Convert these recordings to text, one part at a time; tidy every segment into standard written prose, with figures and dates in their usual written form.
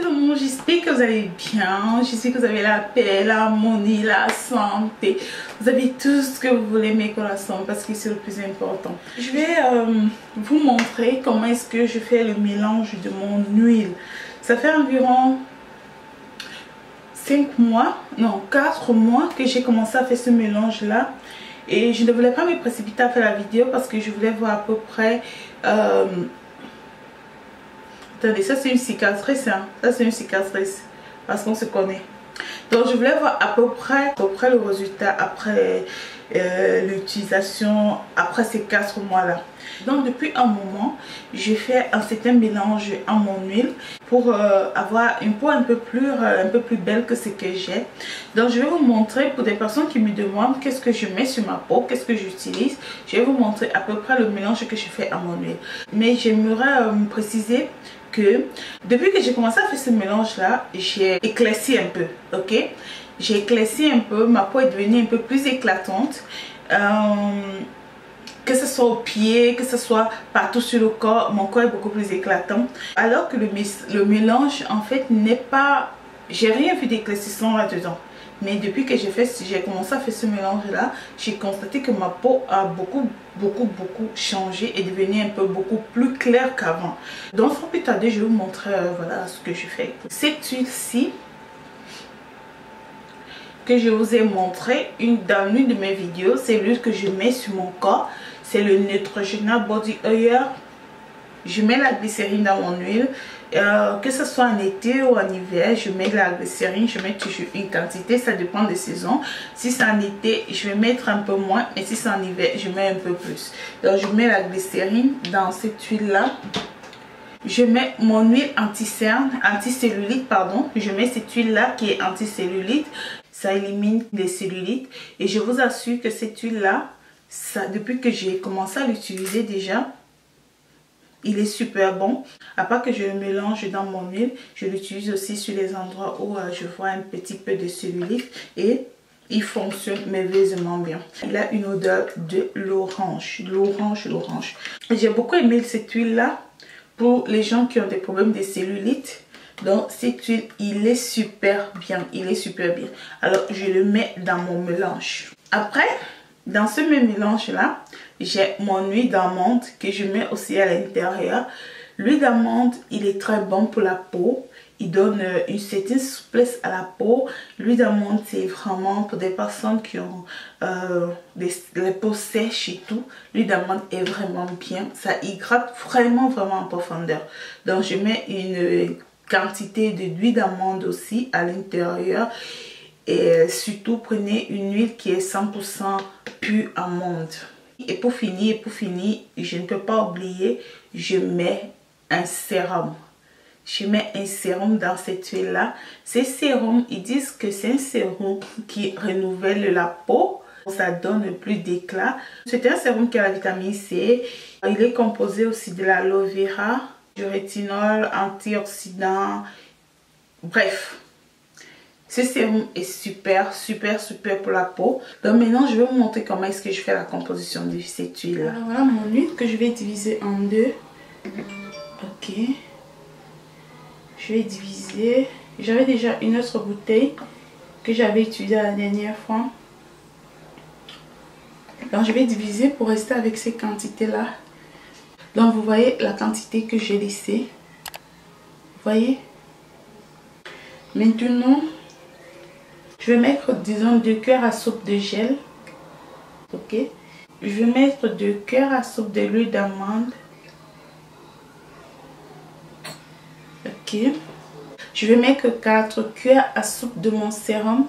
tout le monde, j'espère que vous allez bien, j'espère que vous avez la paix, l'harmonie, la santé, vous avez tout ce que vous voulez mes corazones parce que c'est le plus important. Je vais vous montrer comment est-ce que je fais le mélange de mon huile. Ça fait environ 5 mois, non 4 mois que j'ai commencé à faire ce mélange là. Et je ne voulais pas me précipiter à faire la vidéo parce que je voulais voir à peu près... Attendez, ça c'est une cicatrice, hein? Ça c'est une cicatrice parce qu'on se connaît. Donc je voulais voir à peu près le résultat après l'utilisation, après ces 4 mois là. Donc depuis un moment, j'ai fait un certain mélange en mon huile pour avoir une peau un peu plus belle que ce que j'ai. Donc je vais vous montrer pour des personnes qui me demandent qu'est-ce que je mets sur ma peau, qu'est-ce que j'utilise. Je vais vous montrer à peu près le mélange que je fais en mon huile. Mais j'aimerais me préciser que depuis que j'ai commencé à faire ce mélange là, j'ai éclairci un peu, ok? J'ai éclairci un peu, ma peau est devenue un peu plus éclatante, que ce soit aux pieds, que ce soit partout sur le corps, mon corps est beaucoup plus éclatant. Alors que le mélange en fait n'est pas, j'ai rien vu d'éclaircissant là dedans. Mais depuis que j'ai commencé à faire ce mélange là, j'ai constaté que ma peau a beaucoup changé et devenu un peu beaucoup plus claire qu'avant. Donc sans plus tarder, je vais vous montrer voilà ce que je fais. Cette huile-ci que je vous ai montré dans une de mes vidéos, c'est l'huile que je mets sur mon corps. C'est le Neutrogena Body Oil. Je mets la glycérine dans mon huile. Que ce soit en été ou en hiver, je mets de la glycérine, je mets toujours une quantité, ça dépend des saisons. Si c'est en été, je vais mettre un peu moins, et si c'est en hiver, je mets un peu plus. Donc je mets la glycérine dans cette huile là. Je mets mon huile anticellulite, pardon. Je mets cette huile là qui est anticellulite, ça élimine les cellulites. Et je vous assure que cette huile là, depuis que j'ai commencé à l'utiliser déjà, il est super bon. À part que je le mélange dans mon huile, je l'utilise aussi sur les endroits où je vois un petit peu de cellulite et il fonctionne merveilleusement bien. Il a une odeur de l'orange. L'orange. J'ai beaucoup aimé cette huile là pour les gens qui ont des problèmes de cellulite. Donc cette huile, il est super bien. Il est super bien. Alors je le mets dans mon mélange. Après, dans ce même mélange là, j'ai mon huile d'amande que je mets aussi à l'intérieur. L'huile d'amande, il est très bon pour la peau. Il donne une certaine souplesse à la peau. L'huile d'amande, c'est vraiment pour des personnes qui ont les peaux sèches et tout. L'huile d'amande est vraiment bien. Ça hydrate vraiment en profondeur. Donc je mets une quantité d'huile d'amande aussi à l'intérieur. Et surtout, prenez une huile qui est 100% pure amande. Et pour finir, je ne peux pas oublier, je mets un sérum. Je mets un sérum dans cette huile-là. Ces sérums, ils disent que c'est un sérum qui renouvelle la peau. Ça donne plus d'éclat. C'est un sérum qui a la vitamine C. Il est composé aussi de l'aloe vera, du rétinol, antioxydant. Bref. Ce sérum est super pour la peau. Donc maintenant, je vais vous montrer comment est-ce que je fais la composition de cette huile. Alors voilà mon huile que je vais diviser en deux. Ok. Je vais diviser. J'avais déjà une autre bouteille que j'avais utilisée la dernière fois. Donc je vais diviser pour rester avec ces quantités-là. Donc vous voyez la quantité que j'ai laissée. Vous voyez? Maintenant... je vais mettre, disons, 2 cuillères à soupe de gel. Ok. Je vais mettre 2 cuillères à soupe de l'huile d'amande. Ok. Je vais mettre 4 cuillères à soupe de mon sérum.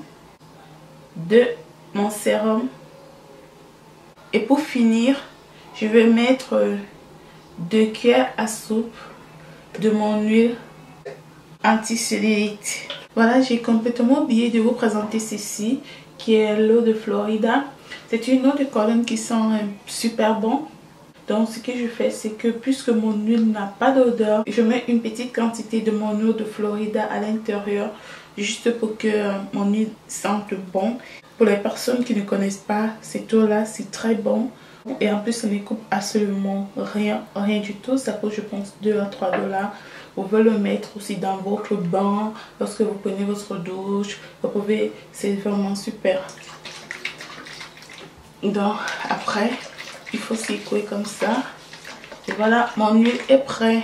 Et pour finir, je vais mettre 2 cuillères à soupe de mon huile anticellulite. Voilà, j'ai complètement oublié de vous présenter ceci, qui est l'eau de Florida. C'est une eau de Cologne qui sent super bon. Donc ce que je fais, c'est que puisque mon huile n'a pas d'odeur, je mets une petite quantité de mon eau de Florida à l'intérieur, juste pour que mon huile sente bon. Pour les personnes qui ne connaissent pas, cette eau-là, c'est très bon. Et en plus, ça ne coûte absolument rien du tout. Ça coûte, je pense, 2 à 3 $. Vous pouvez le mettre aussi dans votre bain lorsque vous prenez votre douche. Vous pouvez, c'est vraiment super. Donc après, il faut secouer comme ça. Et voilà, mon huile est prête.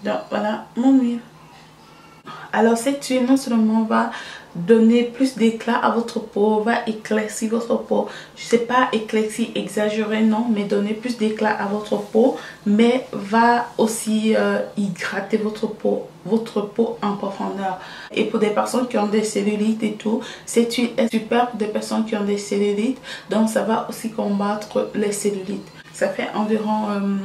Donc voilà mon huile. Alors cette huile non seulement va donner plus d'éclat à votre peau, va éclaircir votre peau. Je sais pas éclaircir exagéré non, mais donner plus d'éclat à votre peau, mais va aussi hydrater votre peau en profondeur. Et pour des personnes qui ont des cellulites et tout, cette huile est super pour des personnes qui ont des cellulites, donc ça va aussi combattre les cellulites. Ça fait environ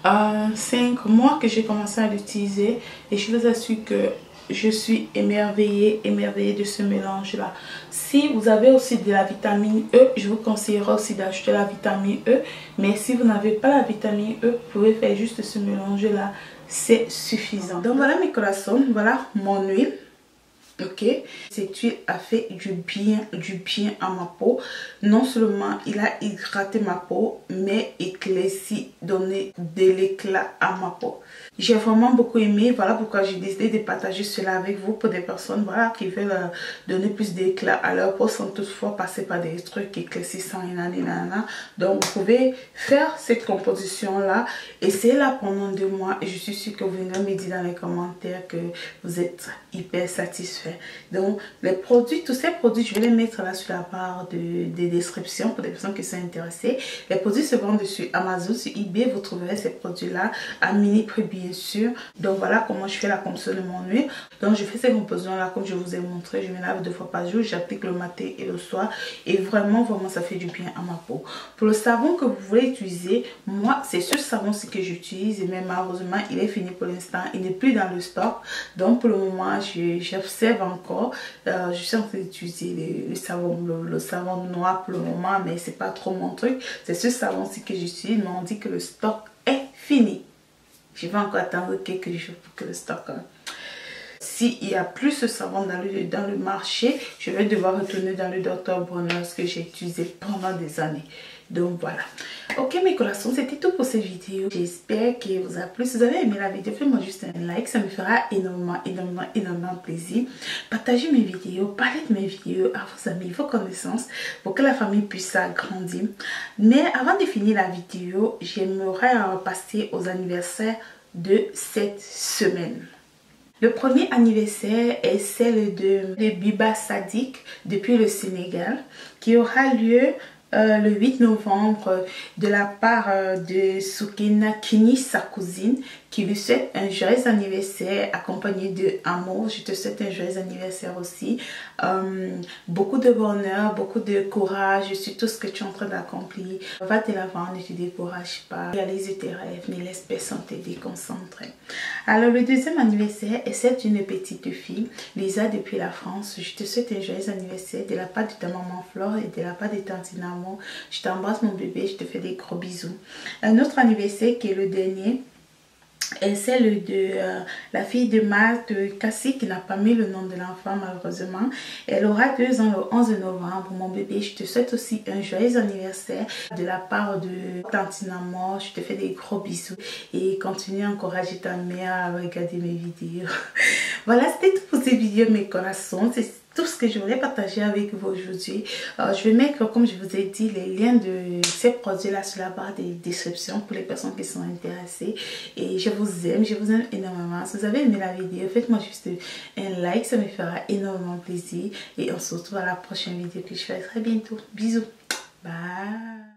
5 mois que j'ai commencé à l'utiliser et je vous assure que je suis émerveillée de ce mélange là. Si vous avez aussi de la vitamine E, je vous conseillerais aussi d'ajouter la vitamine E, mais si vous n'avez pas la vitamine E, vous pouvez faire juste ce mélange là, c'est suffisant. Donc voilà mes corazones, voilà mon huile. Ok, cette huile a fait du bien à ma peau. Non seulement il a hydraté ma peau, mais éclairci, donné de l'éclat à ma peau. J'ai vraiment beaucoup aimé. Voilà pourquoi j'ai décidé de partager cela avec vous pour des personnes voilà, qui veulent donner plus d'éclat à leur peau sans toutefois passer par des trucs éclaircissants. Donc vous pouvez faire cette composition là, essayez-la pendant 2 mois et je suis sûre que vous viendrez me dire dans les commentaires que vous êtes hyper satisfait. Donc les produits, tous ces produits, je vais les mettre là sur la barre des descriptions pour les personnes qui sont intéressées. Les produits se vendent sur Amazon, sur eBay, vous trouverez ces produits là à mini prix bien sûr. Donc voilà comment je fais la composition de mon huile. Donc je fais ces compositions là comme je vous ai montré, je me lave 2 fois par jour, j'applique le matin et le soir et vraiment ça fait du bien à ma peau. Pour le savon que vous voulez utiliser, moi c'est ce savon-ci que j'utilise et même malheureusement il est fini pour l'instant, il n'est plus dans le stock. Donc pour le moment j'observe encore, je suis en train d'utiliser le savon noir pour le moment, mais c'est pas trop mon truc. C'est ce savon-ci que j'utilise, mais on dit que le stock est fini. Je vais encore attendre quelques jours pour que le stock s'il n'y a plus ce savon dans le marché, je vais devoir retourner dans le Dr. Bronner que j'ai utilisé pendant des années. Donc voilà. Ok mes corazones, c'était tout pour cette vidéo. J'espère que vous a plu. Si vous avez aimé la vidéo, faites-moi juste un like. Ça me fera énormément plaisir. Partagez mes vidéos, parlez de mes vidéos à vos amis, vos connaissances pour que la famille puisse s'agrandir. Mais avant de finir la vidéo, j'aimerais passer aux anniversaires de cette semaine. Le premier anniversaire est celle de Biba Sadik depuis le Sénégal qui aura lieu le 8 novembre de la part de Soukina Kini, sa cousine, qui lui souhaite un joyeux anniversaire accompagné de amour. Je te souhaite un joyeux anniversaire aussi. Beaucoup de bonheur, beaucoup de courage sur tout ce que tu es en train d'accomplir. Va de l'avant, ne te décourage pas. Réalise tes rêves, ne laisse personne te déconcentrer. Alors le deuxième anniversaire est celle d'une petite fille, Lisa depuis la France. Je te souhaite un joyeux anniversaire de la part de ta maman Flore et de la part de tante Namo. Je t'embrasse mon bébé, je te fais des gros bisous. Un autre anniversaire qui est le dernier est celle de la fille de Malte Cassie qui n'a pas mis le nom de l'enfant malheureusement. Elle aura 2 ans le 11 novembre. Mon bébé, je te souhaite aussi un joyeux anniversaire de la part de Tantina Mort. Je te fais des gros bisous et continue à encourager ta mère à regarder mes vidéos. Voilà, c'était tout pour ces vidéos mes corazones. C'est tout ce que je voulais partager avec vous aujourd'hui. Je vais mettre, comme je vous ai dit, les liens de ces produits là sur la barre des descriptions pour les personnes qui sont intéressées. Et je vous aime énormément. Si vous avez aimé la vidéo, faites-moi juste un like, ça me fera énormément plaisir. Et on se retrouve à la prochaine vidéo que je ferai très bientôt. Bisous. Bye.